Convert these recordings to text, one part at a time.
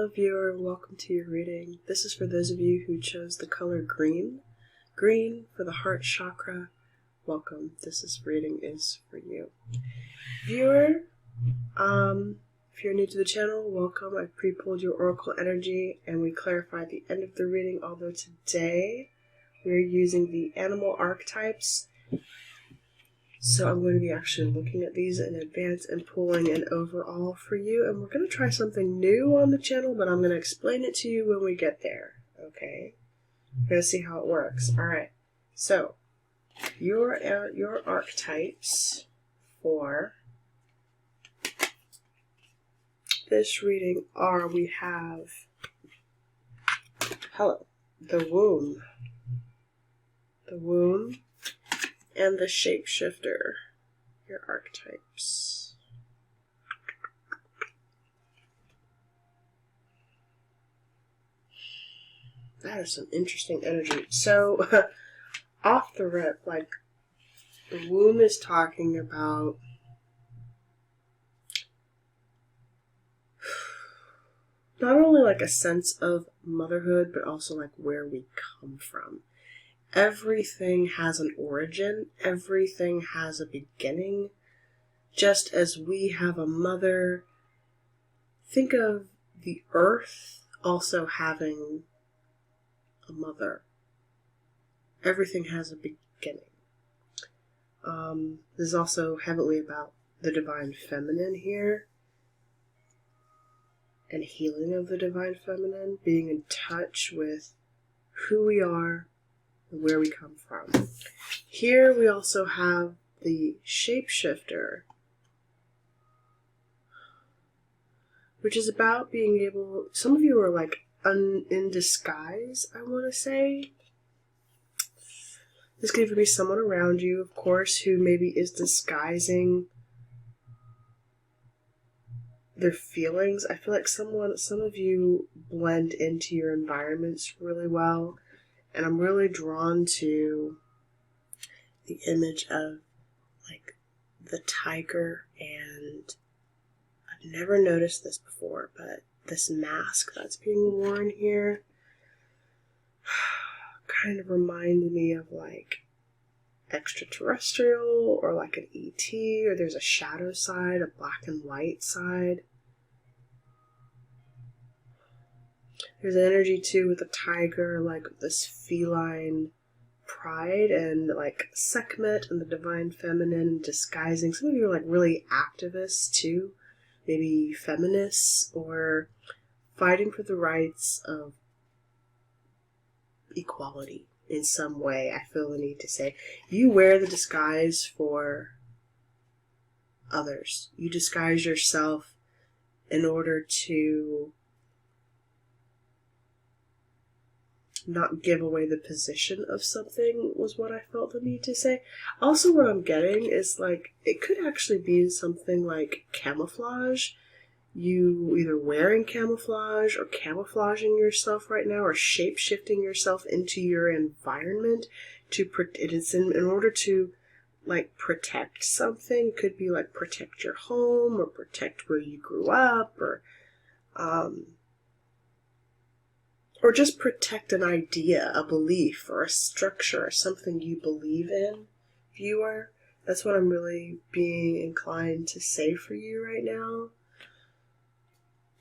Hello viewer, welcome to your reading. This is for those of you who chose the color green. Green for the heart chakra. Welcome, reading is for you. Viewer, if you're new to the channel, welcome. I pre-pulled your oracle energy and we clarified the end of the reading, although today we're using the animal archetypes. So I'm going to be actually looking at these in advance and pulling an overall for you. And we're going to try something new on the channel, but I'm going to explain it to you when we get there. Okay? We're going to see how it works. Alright. So, your archetypes for this reading are, we have, the womb. The womb. And the shapeshifter, your archetypes. That is some interesting energy. So, off the rip, like, the womb is talking about not only like a sense of motherhood, but also like where we come from. Everything has an origin, everything has a beginning. Just as we have a mother, think of the earth also having a mother. Everything has a beginning. This is also heavily about the divine feminine here, and healing of the divine feminine, being in touch with who we are, where we come from. Here we also have the shapeshifter, which is about being able, some of you are like in disguise, I want to say. This could even be someone around you, of course, who maybe is disguising their feelings. I feel like some of you blend into your environments really well. And I'm really drawn to the image of, like, the tiger, and I've never noticed this before, but this mask that's being worn here kind of reminded me of, like, extraterrestrial, or like an ET, or there's a shadow side, a black and white side. There's energy too with the tiger, like this feline pride, and like Sekhmet and the divine feminine disguising. Some of you are like really activists too, maybe feminists, or fighting for the rights of equality in some way. I feel the need to say, you wear the disguise for others. You disguise yourself in order to not give away the position of something, was what I felt the need to say. Also, what I'm getting is, like, it could actually be something like camouflage. You either wearing camouflage or camouflaging yourself right now, or shape-shifting yourself into your environment to it's in order to, like, protect something. It could be like protect your home, or protect where you grew up, or just protect an idea, a belief, or a structure, or something you believe in, viewer. That's what I'm really being inclined to say for you right now.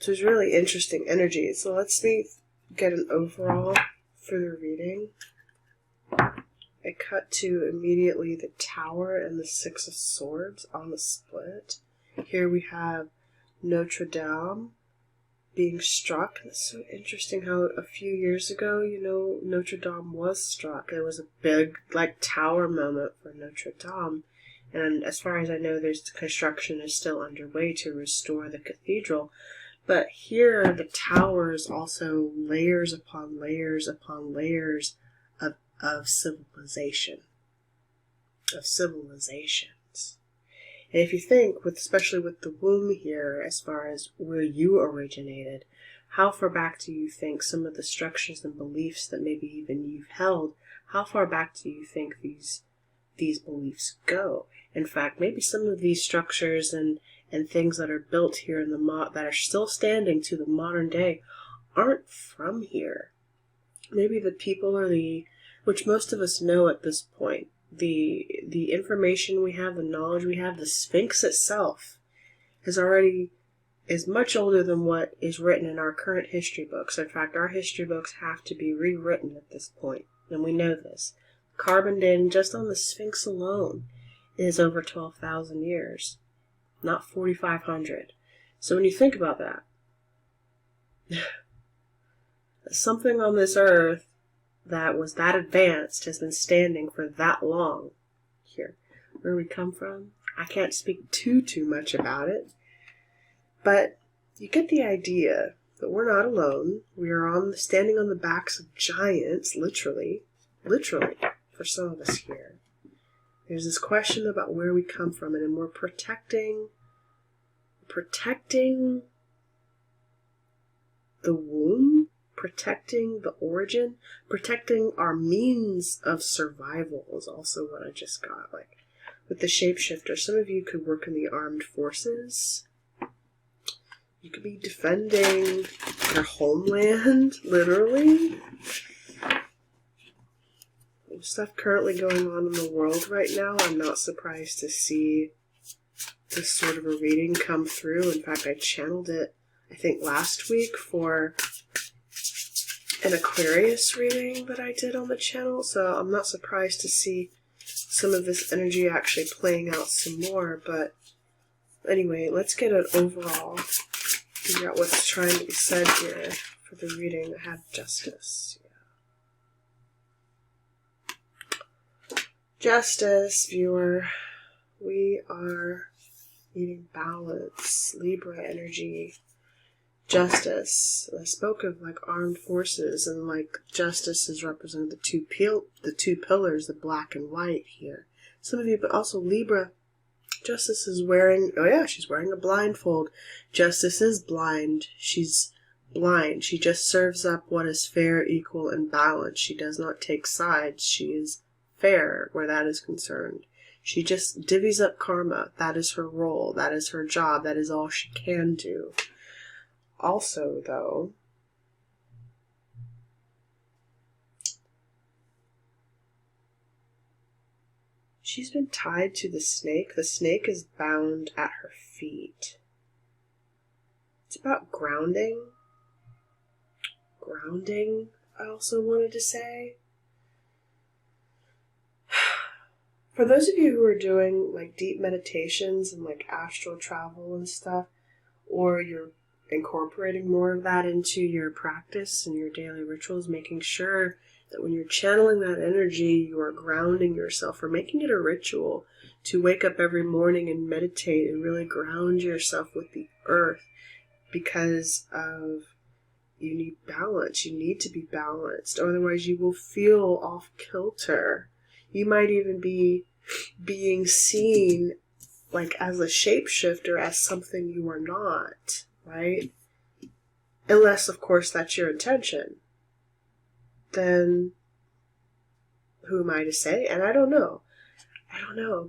So it's really interesting energy. So let's get an overall for the reading. I cut to immediately the Tower and the Six of Swords on the split. Here we have Notre Dame being struck. It's so interesting how a few years ago, you know, Notre Dame was struck. It was a big, like, tower moment for Notre Dame. And as far as I know, the construction is still underway to restore the cathedral. But here, the tower is also layers upon layers upon layers of civilization. Of civilizations. And if you think, especially with the womb here, as far as where you originated, how far back do you think some of the structures and beliefs that maybe even you've held, how far back do you think these beliefs go? In fact, maybe some of these structures and and things that are built here in the that are still standing to the modern day aren't from here. Maybe the people or which most of us know at this point, the information we have, the knowledge we have, the Sphinx itself is much older than what is written in our current history books. In fact, our history books have to be rewritten at this point, and we know this. Carbon dating just on the Sphinx alone is over 12,000 years, not 4,500. So when you think about that, something on this earth that was that advanced has been standing for that long here. Where we come from, I can't speak too much about it, but you get the idea that we're not alone. We are standing on the backs of giants, literally, for some of us here. There's this question about where we come from, and we're protecting the womb, protecting the origin, protecting our means of survival is also what I just got. Like with the shapeshifter, some of you could work in the armed forces. You could be defending your homeland, literally. There's stuff currently going on in the world right now. I'm not surprised to see this sort of a reading come through. In fact, I channeled it, I think, last week for an Aquarius reading that I did on the channel. So I'm not surprised to see some of this energy actually playing out some more. But anyway, let's get an overall, figure out what's trying to be said here for the reading. I have justice. Justice, viewer. We are needing balance. Libra energy. Justice. I spoke of like armed forces, and like justice is represented the two pillars, the black and white here. Some of you, but also Libra. Justice is wearing, oh yeah, she's wearing a blindfold. Justice is blind. She's blind. She just serves up what is fair, equal, and balanced. She does not take sides. She is fair where that is concerned. She just divvies up karma. That is her role. That is her job. That is all she can do. Also, though, she's been tied to the snake. The snake is bound at her feet. It's about grounding. Grounding, I also wanted to say. For those of you who are doing like deep meditations and like astral travel and stuff, or you're incorporating more of that into your practice and your daily rituals, making sure that when you're channeling that energy, you are grounding yourself, or making it a ritual to wake up every morning and meditate and really ground yourself with the earth, because of you need balance. You need to be balanced, otherwise you will feel off kilter. You might even be being seen like as a shapeshifter, as something you are not, right? Unless, of course, that's your intention. Then who am I to say? And I don't know.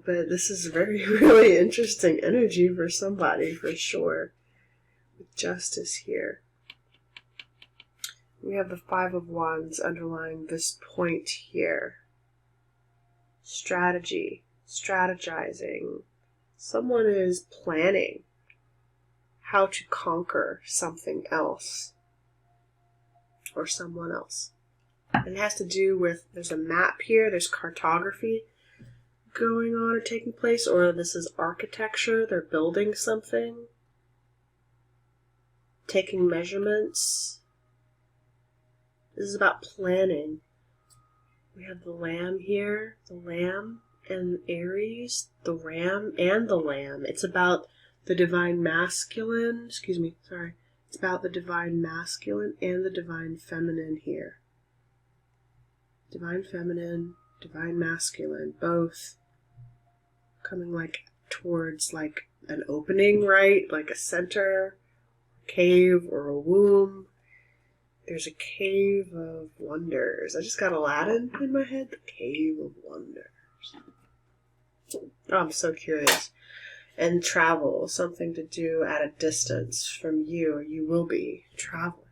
But this is very, really interesting energy for somebody, for sure. With justice here. We have the Five of Wands underlying this point here. Strategy, strategizing. Someone is planning how to conquer something else or someone else. And it has to do with, there's a map here, there's cartography going on or taking place, or this is architecture, they're building something, taking measurements. This is about planning. We have the Lamb here, the Lamb and Aries, the Ram and the Lamb. It's about the divine masculine, it's about the divine masculine and the divine feminine here. Divine feminine, divine masculine, both coming like towards like an opening, right? Like a center, cave, or a womb. There's a cave of wonders. I just got Aladdin in my head. The cave of wonders. Oh, I'm so curious. And travel, something to do at a distance from you, or you will be traveling.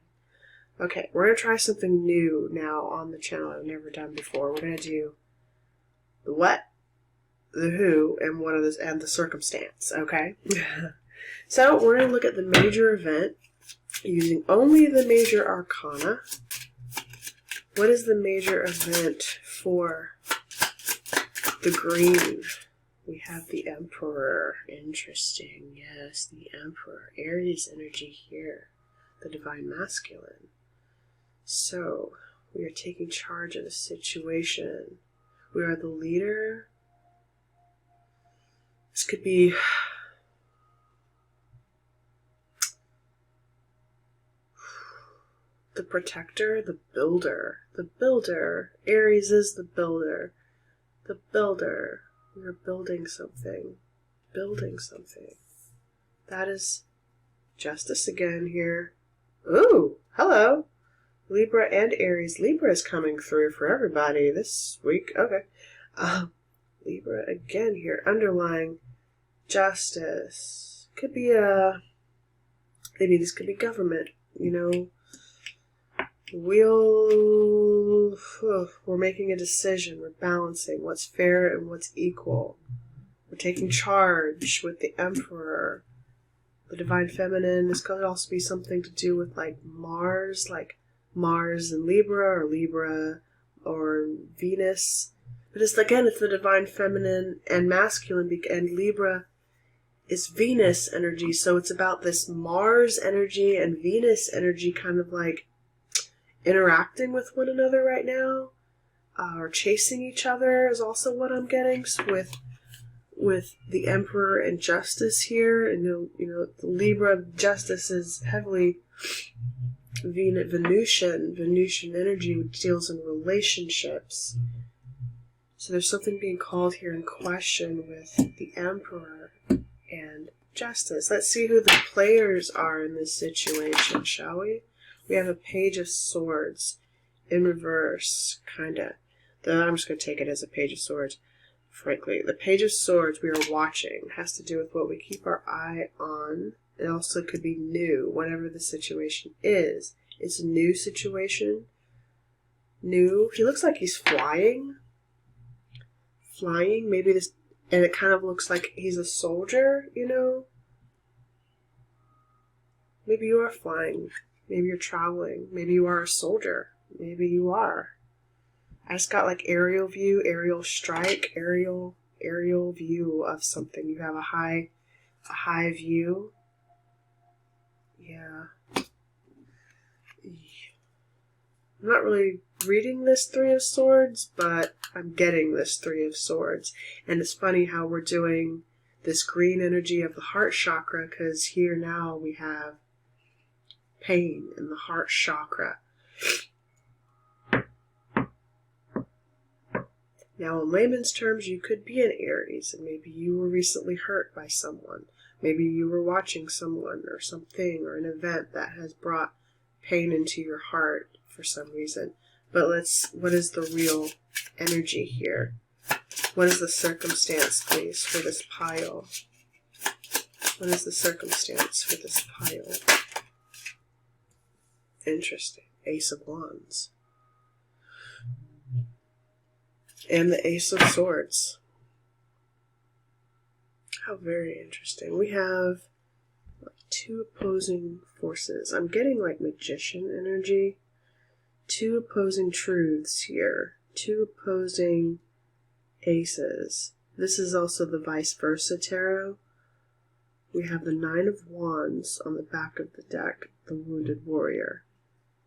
Okay, we're going to try something new now on the channel I've never done before. We're going to do the what, the who, and one of those, and the circumstance, okay? So we're going to look at the major event using only the major arcana. What is the major event for the green? We have the Emperor. Interesting. Yes, the Emperor. Aries energy here. The Divine Masculine. So, we are taking charge of the situation. We are the leader. This could be the protector, the builder. The builder. Aries is the builder. The builder. We are building something. Building something. That is justice again here. Ooh, hello. Libra and Aries. Libra is coming through for everybody this week. Okay. Libra again here. Underlying justice. Could be maybe this could be government, you know. We're making a decision. We're balancing what's fair and what's equal. We're taking charge with the Emperor. The Divine Feminine. This could also be something to do with like Mars and Libra, or Libra or Venus. But it's the Divine Feminine and Masculine, and Libra is Venus energy. So it's about this Mars energy and Venus energy kind of like interacting with one another right now, or chasing each other is also what I'm getting with the Emperor and Justice here. And you know, the Libra Justice is heavily Venusian energy, which deals in relationships. So there's something being called here in question with the Emperor and Justice. Let's see who the players are in this situation, shall we? We have a Page of Swords in reverse, kinda. Though I'm just going to take it as a Page of Swords, frankly. The Page of Swords we are watching has to do with what we keep our eye on. It also could be new, whatever the situation is. It's a new situation. New. He looks like he's flying. Maybe this, and it kind of looks like he's a soldier, you know? Maybe you are flying. Maybe you're traveling. Maybe you are a soldier. Maybe you are. I just got like aerial view, aerial strike, aerial view of something. You have a high view. Yeah. I'm not really reading this Three of Swords, but I'm getting this Three of Swords. And it's funny how we're doing this green energy of the heart chakra, because here now we have pain in the heart chakra. Now, in layman's terms, you could be an Aries, and maybe you were recently hurt by someone. Maybe you were watching someone or something or an event that has brought pain into your heart for some reason. But what is the real energy here? What is the circumstance, please, for this pile? What is the circumstance for this pile? Interesting. Ace of Wands. And the Ace of Swords. How very interesting. We have two opposing forces. I'm getting like magician energy. Two opposing truths here. Two opposing aces. This is also the vice versa tarot. We have the Nine of Wands on the back of the deck. The Wounded Warrior.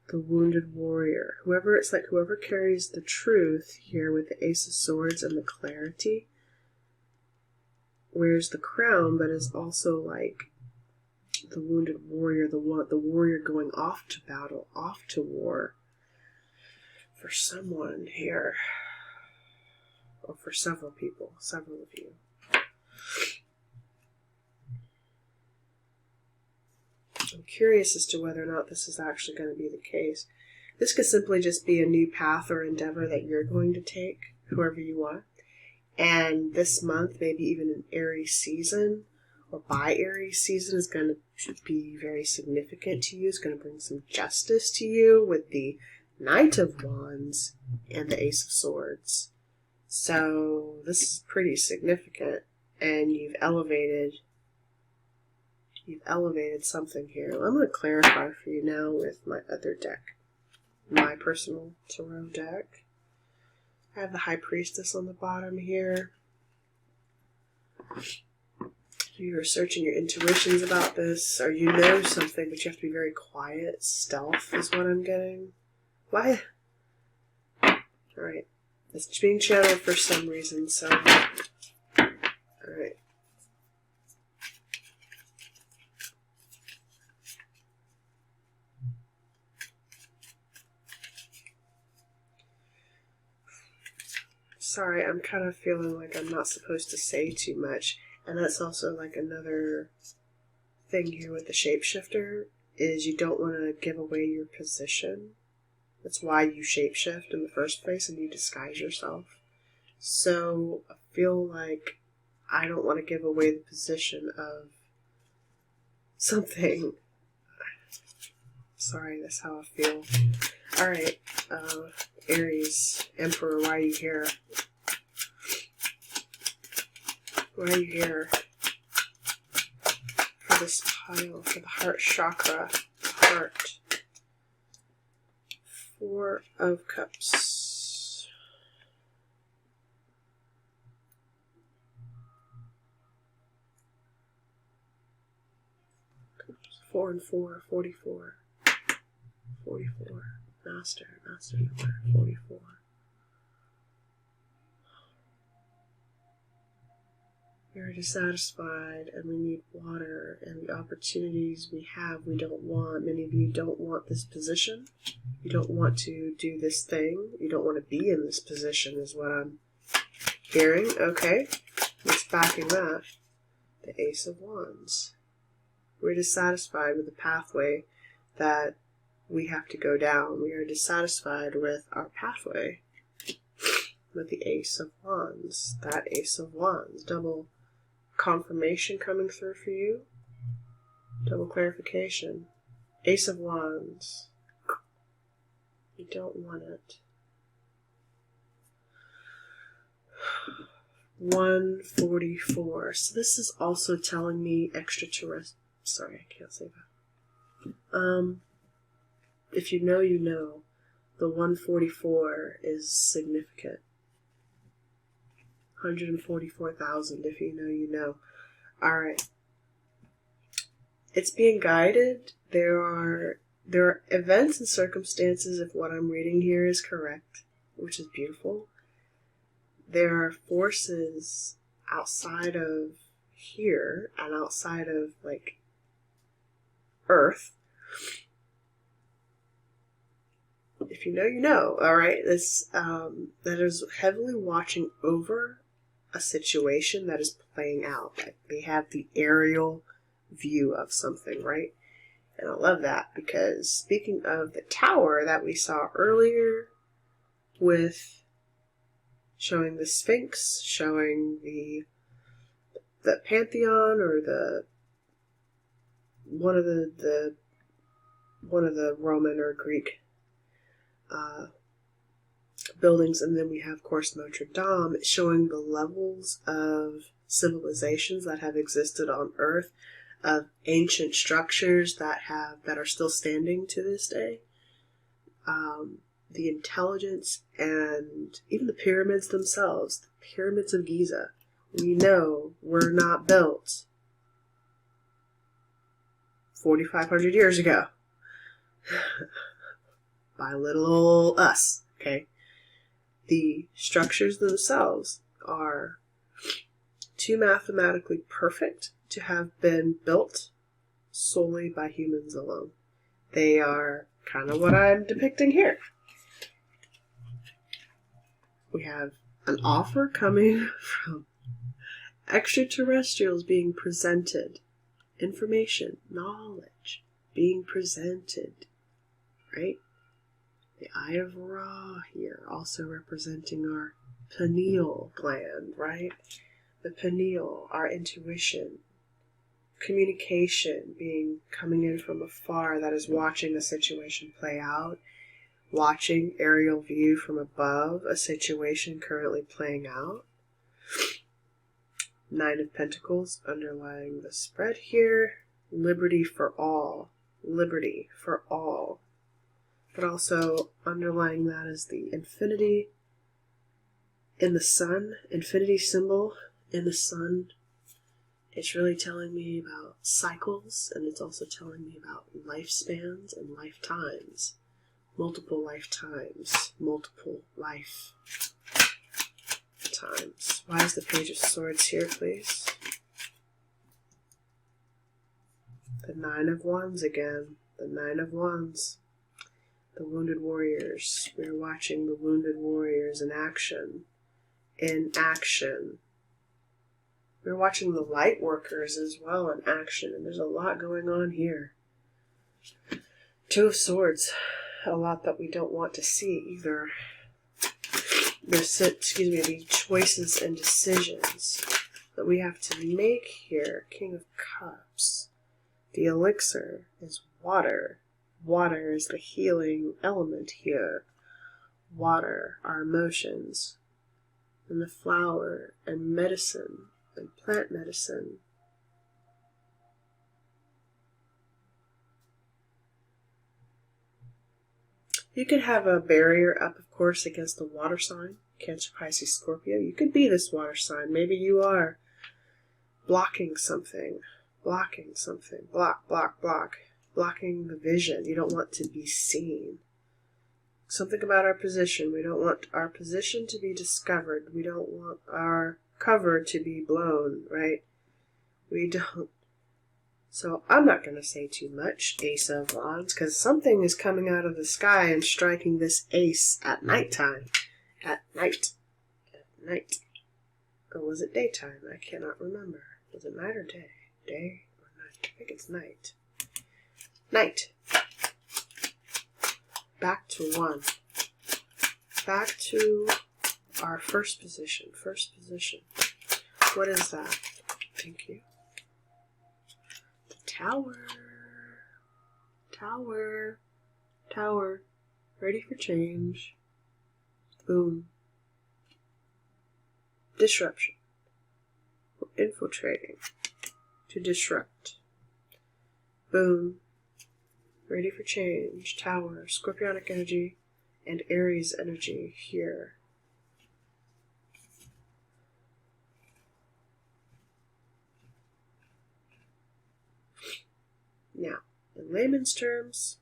The Wounded Warrior. Whoever carries the truth here with the Ace of Swords and the clarity wears the crown, but is also like the Wounded Warrior, the warrior going off to battle, off to war. For someone here, or for several people, several of you. I'm curious as to whether or not this is actually going to be the case. This could simply just be a new path or endeavor that you're going to take, whoever you want. And this month, maybe even an Aries season, or by Aries season is going to be very significant to you. It's going to bring some justice to you with the Knight of Wands and the Ace of Swords. So this is pretty significant, and you've elevated something here. I'm going to clarify for you now with my other deck, my personal tarot deck. I have the High Priestess on the bottom here. You're searching your intuitions about this, or you know something, but you have to be very quiet. Stealth is what I'm getting. Why? Alright. It's being channeled for some reason, so... Alright. Sorry, I'm kind of feeling like I'm not supposed to say too much. And that's also like another thing here with the shapeshifter, is you don't want to give away your position. That's why you shapeshift in the first place and you disguise yourself. So I feel like I don't want to give away the position of something. Sorry, that's how I feel. Alright, Aries, Emperor, why are you here? Why are you here? For this pile, for the heart chakra, heart. Four of Cups. Four and four, 44. 44. Master number, 44. We are dissatisfied and we need water, and the opportunities we have we don't want. Many of you don't want this position. You don't want to do this thing. You don't want to be in this position is what I'm hearing. Okay, what's backing that? The Ace of Wands. We're dissatisfied with the pathway that we have to go down. We are dissatisfied with our pathway. With the Ace of Wands. That Ace of Wands. Double confirmation coming through for you. Double clarification. Ace of Wands. You don't want it. 144. So this is also telling me extraterrestrial. Sorry, I can't say that. If you know, you know. The 144 is significant. 144,000. If you know, you know. Alright. It's being guided. There are events and circumstances, if what I'm reading here is correct, which is beautiful. There are forces outside of here and outside of, like, Earth. If you know, you know. Alright, this that is heavily watching over a situation that is playing out. Like they have the aerial view of something, right? And I love that, because speaking of the tower that we saw earlier with showing the Sphinx, showing the Pantheon, or the one of the Roman or Greek buildings, and then we have, of course, Notre Dame, showing the levels of civilizations that have existed on Earth, of ancient structures that are still standing to this day. The intelligence, and even the pyramids themselves, the pyramids of Giza, we know were not built 4,500 years ago by little old us, okay? The structures themselves are too mathematically perfect to have been built solely by humans alone. They are kind of what I'm depicting here. We have an offer coming from extraterrestrials being presented. Information, knowledge being presented, right? The Eye of Ra here, also representing our pineal gland, right? The pineal, our intuition, communication coming in from afar that is watching a situation play out, watching aerial view from above a situation currently playing out. 9 of Pentacles underlying the spread here. Liberty for all. Liberty for all. But also underlying that is the infinity in the sun. Infinity symbol in the sun. It's really telling me about cycles, and it's also telling me about lifespans and lifetimes. Multiple lifetimes. Multiple lifetimes. Why is the Page of Swords here, please? The 9 of Wands again. The 9 of Wands. The Wounded Warriors. We're watching the Wounded Warriors in action. In action. We're watching the Light Workers as well in action. And there's a lot going on here. 2 of Swords. A lot that we don't want to see either. There's, the choices and decisions that we have to make here. King of Cups. The elixir is water. Water is the healing element here. Water, our emotions. And the flower and medicine and plant medicine. You could have a barrier up, of course, against the water sign. Cancer, Pisces, Scorpio. You could be this water sign. Maybe you are blocking something. Blocking something. Block, block, block. Blocking the vision. You don't want to be seen. Something about our position. We don't want our position to be discovered. We don't want our cover to be blown, right? We don't. So I'm not going to say too much, Ace of Wands, because something is coming out of the sky and striking this ace at nighttime. At night. At night. Or was it daytime? I cannot remember. Was it night or day? Day or night? I think it's night. Night. Back to 1. Back to our first position. First position. What is that? Thank you. Tower. Tower. Tower. Ready for change. Boom. Disruption. We're infiltrating. To disrupt. Boom. Ready for change. Tower. Scorpionic energy. And Aries energy here. Now, in layman's terms,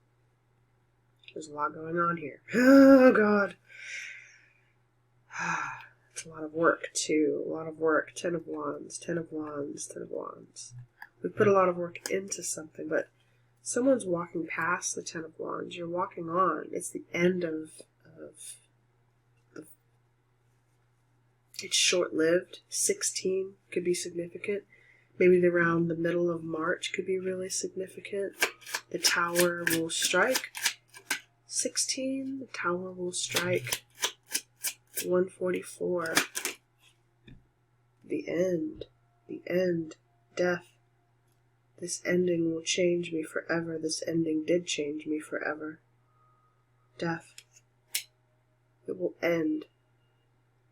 there's a lot going on here. Oh, God. It's a lot of work, too. A lot of work. 10 of Wands, 10 of Wands, 10 of Wands. We put a lot of work into something, but someone's walking past the 10 of Wands. You're walking on. It's the end of it's short-lived. 16 could be significant. Maybe around the middle of March could be really significant. The Tower will strike. 16, the Tower will strike. 144. The end. The end. Death. This ending will change me forever. This ending did change me forever. Death. It will end.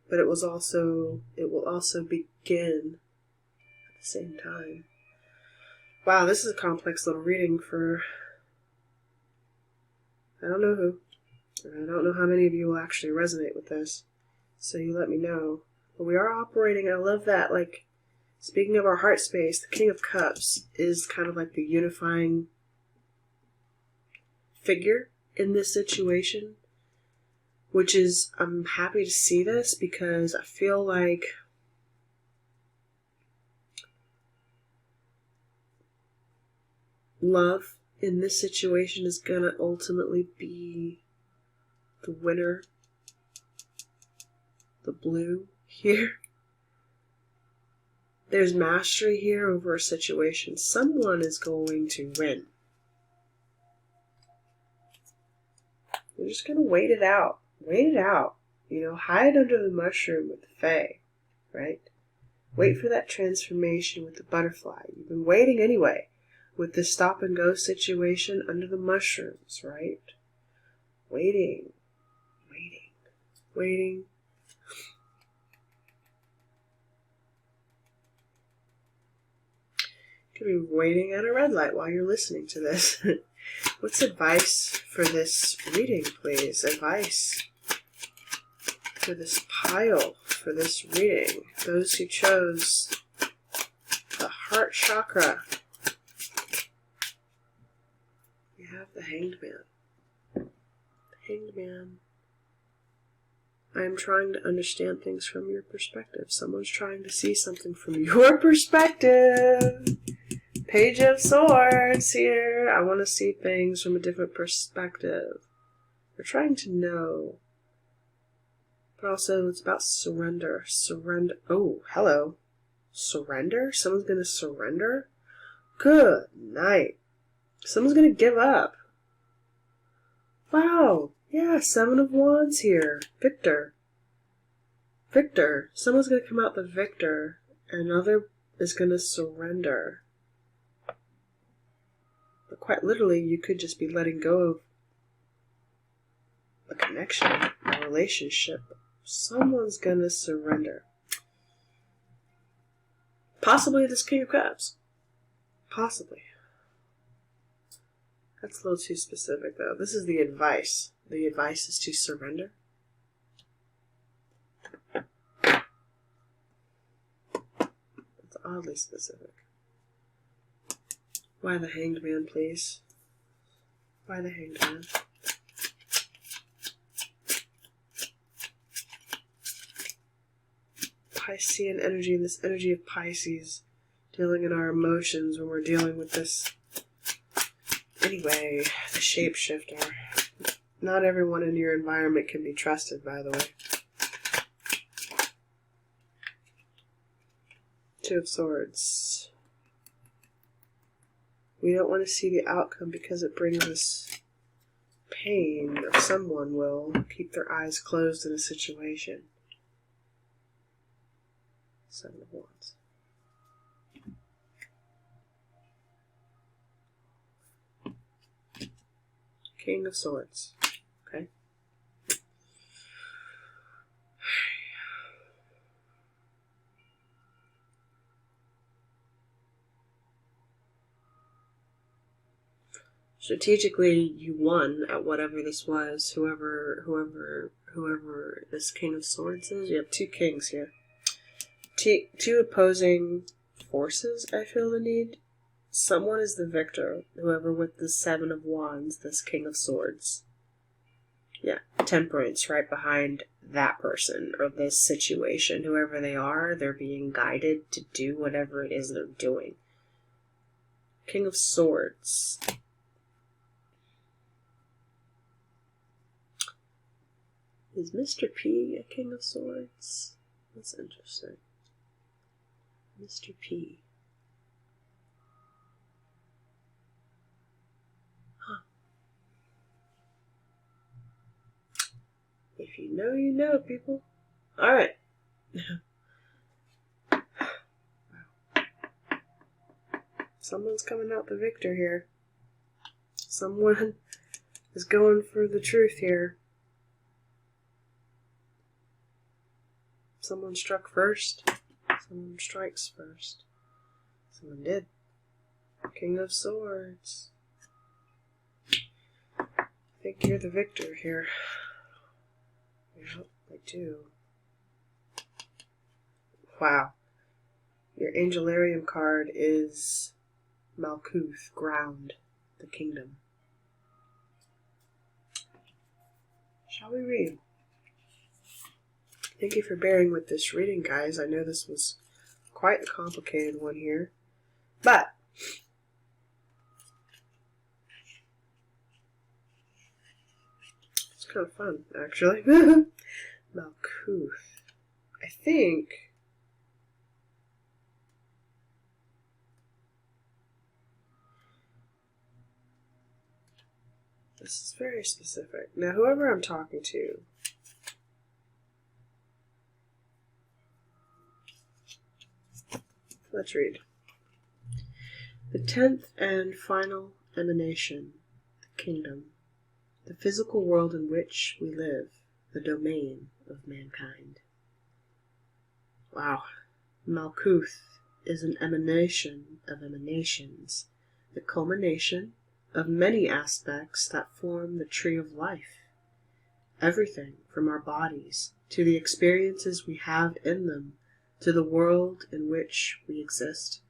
But it will also begin at the same time. Wow, this is a complex little reading for I don't know who. I don't know how many of you will actually resonate with this. So you let me know. But we are operating, I love that, like, speaking of our heart space, the King of Cups is kind of like the unifying figure in this situation. Which is, I'm happy to see this because I feel like love in this situation is going to ultimately be the winner. The blue here. There's mastery here over a situation. Someone is going to win. We're just going to wait it out. Wait it out. You know, hide under the mushroom with the fae, right? Wait for that transformation with the butterfly. You've been waiting anyway with the stop and go situation under the mushrooms, right? Waiting, waiting, waiting. You could be waiting at a red light while you're listening to this. What's advice for this reading, please? Advice for this pile, for this reading. Those who chose the heart chakra. We have the Hanged Man. The Hanged Man. I am trying to understand things from your perspective. Someone's trying to see something from your perspective. Page of Swords here. I want to see things from a different perspective. We're trying to know. But also, it's about surrender. Surrender. Oh, hello. Surrender? Someone's going to surrender? Good night. Someone's going to give up. Wow. Yeah, 7 of Wands here. Victor. Victor. Someone's going to come out the victor. Another is going to surrender. But quite literally, you could just be letting go of a connection, a relationship. Someone's going to surrender. Possibly this King of Cups. Possibly. That's a little too specific, though. This is the advice. The advice is to surrender. It's oddly specific. Why the Hanged Man, please? Why the Hanged Man? Piscean energy, this energy of Pisces, dealing in our emotions when we're dealing with this. Anyway, the shapeshifter. Not everyone in your environment can be trusted, by the way. 2 of Swords. We don't want to see the outcome because it brings us pain, or someone will keep their eyes closed in a situation. 7 of Wands. King of Swords. Okay. Strategically, you won at whatever this was. Whoever this King of Swords is. You have 2 kings here. 2 opposing forces, I feel the need. Someone is the victor. Whoever with the 7 of Wands, this King of Swords. Yeah, Temperance right behind that person or this situation. Whoever they are, they're being guided to do whatever it is they're doing. King of Swords. Is Mr. P a King of Swords? That's interesting. Mr. P. Huh. If you know, you know, people. Alright. Wow. Someone's coming out the victor here. Someone is going for the truth here. Someone struck first. Someone strikes first. Someone did. King of Swords. I think you're the victor here. Yep, I do. Wow. Your Angelarium card is Malkuth, ground, the kingdom. Shall we read? Thank you for bearing with this reading, guys. I know this was quite a complicated one here, but it's kind of fun, actually. Malkuth. I think this is very specific. Now, whoever I'm talking to, Let's read. The 10th and final emanation, the kingdom, the physical world in which we live, the domain of mankind. Wow. Malkuth is an emanation of emanations, the culmination of many aspects that form the tree of life. Everything from our bodies to the experiences we have in them to the world in which we exist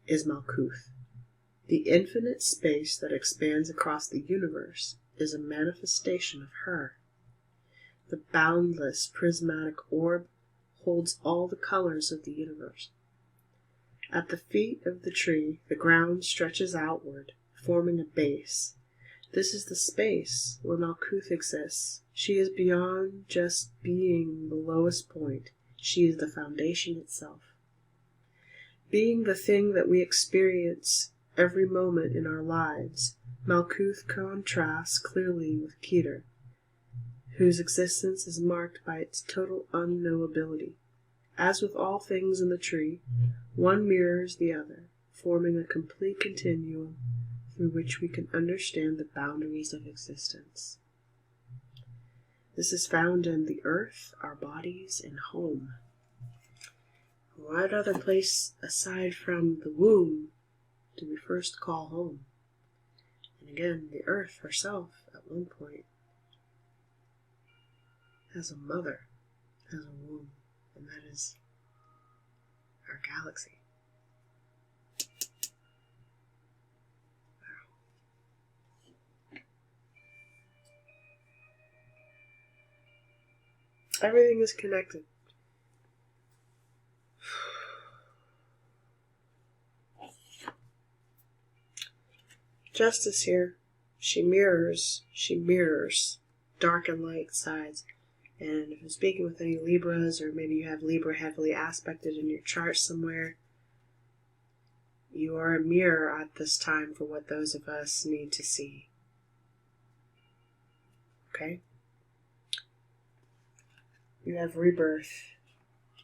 is Malkuth. The infinite space that expands across the universe is a manifestation of her. The boundless prismatic orb holds all the colors of the universe. At the feet of the tree, the ground stretches outward, forming a base. This is the space where Malkuth exists. She is beyond just being the lowest point. She is the foundation itself. Being the thing that we experience every moment in our lives, Malkuth contrasts clearly with Keter, whose existence is marked by its total unknowability. As with all things in the tree, one mirrors the other, forming a complete continuum through which we can understand the boundaries of existence. This is found in the earth, our bodies, and home. What other place aside from the womb do we first call home? And again, the earth herself at one point has a mother, has a womb, and that is our galaxy. Wow. Everything is connected. Justice here. She mirrors dark and light sides. And if I'm speaking with any Libras, or maybe you have Libra heavily aspected in your chart somewhere, you are a mirror at this time for what those of us need to see. Okay? You have rebirth,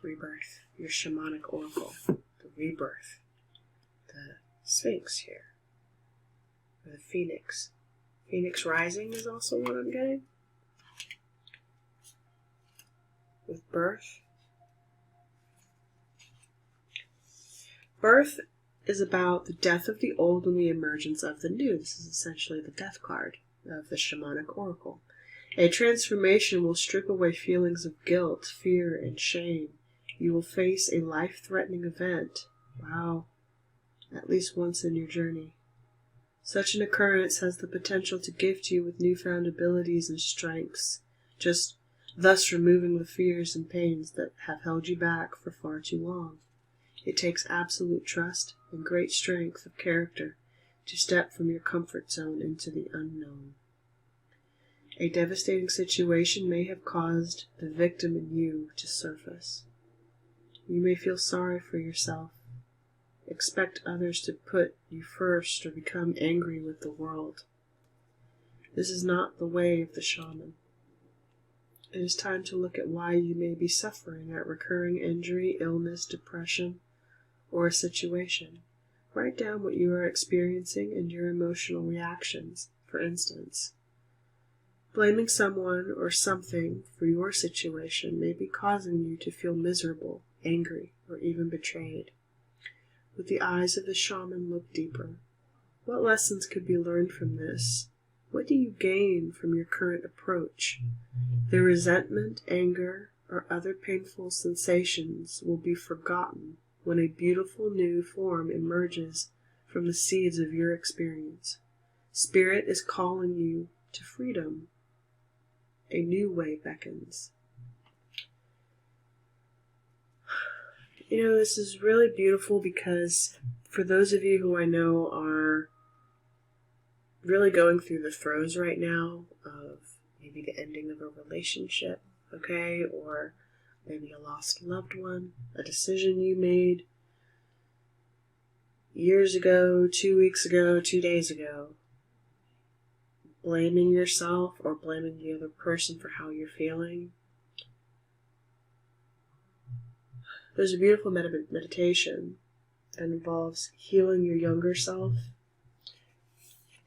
your shamanic oracle, the rebirth, the Sphinx here. The Phoenix. Phoenix rising is also what I'm getting. With birth. Birth is about the death of the old and the emergence of the new. This is essentially the death card of the shamanic oracle. A transformation will strip away feelings of guilt, fear, and shame. You will face a life-threatening event. Wow. At least once in your journey. Such an occurrence has the potential to gift you with newfound abilities and strengths, thus removing the fears and pains that have held you back for far too long. It takes absolute trust and great strength of character to step from your comfort zone into the unknown. A devastating situation may have caused the victim in you to surface. You may feel sorry for yourself. Expect others to put you first or become angry with the world. This is not the way of the shaman. It is time to look at why you may be suffering at recurring injury, illness, depression, or a situation. Write down what you are experiencing and your emotional reactions. For instance, blaming someone or something for your situation may be causing you to feel miserable, angry, or even betrayed. With the eyes of the shaman, look deeper. What lessons could be learned from this? What do you gain from your current approach? The resentment, anger, or other painful sensations will be forgotten when a beautiful new form emerges from the seeds of your experience. Spirit is calling you to freedom. A new way beckons. You know, this is really beautiful because for those of you who I know are really going through the throes right now of maybe the ending of a relationship, okay, or maybe a lost loved one, a decision you made years ago, 2 weeks ago, 2 days ago, blaming yourself or blaming the other person for how you're feeling. There's a beautiful meditation that involves healing your younger self.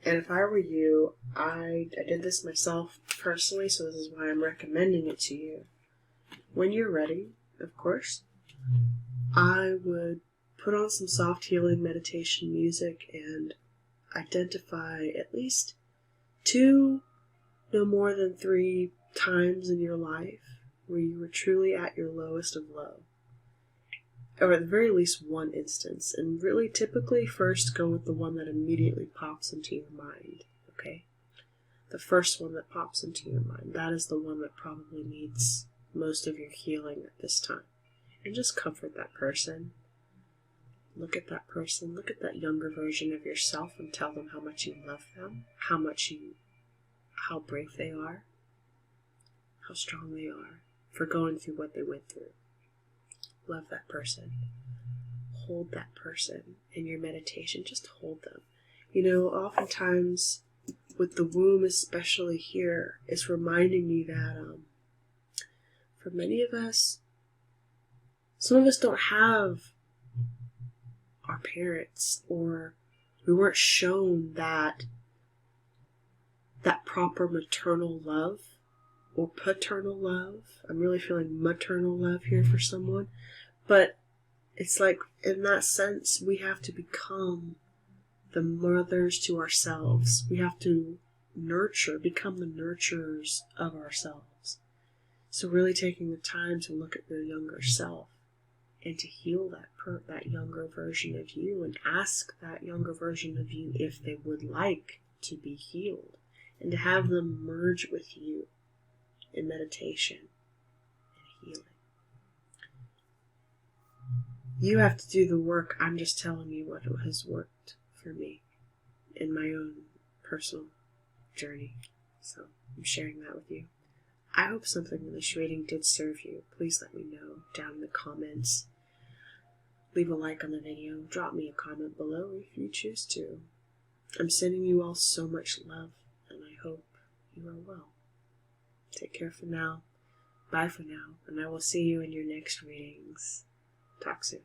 And if I were you, I did this myself personally, so this is why I'm recommending it to you. When you're ready, of course, I would put on some soft healing meditation music and identify at least 2, no more than 3 times in your life where you were truly at your lowest of low. Or at the very least 1 instance. And really typically first go with the one that immediately pops into your mind. Okay? The first one that pops into your mind. That is the one that probably needs most of your healing at this time. And just comfort that person. Look at that person. Look at that younger version of yourself and tell them how much you love them. How brave they are. How strong they are for going through what they went through. Love that person. Hold that person in your meditation. Just hold them. You know, oftentimes with the womb, especially here, it's reminding me that for many of us, some of us don't have our parents, or we weren't shown that proper maternal love or paternal love. I'm really feeling maternal love here for someone. But it's like, in that sense, we have to become the mothers to ourselves. We have to become the nurturers of ourselves. So really taking the time to look at your younger self and to heal that younger version of you, and ask that younger version of you if they would like to be healed, and to have them merge with you in meditation and healing. You have to do the work. I'm just telling you what has worked for me in my own personal journey. So I'm sharing that with you. I hope something in this reading did serve you. Please let me know down in the comments. Leave a like on the video. Drop me a comment below if you choose to. I'm sending you all so much love, and I hope you are well. Take care for now. Bye for now, and I will see you in your next readings. Talk soon.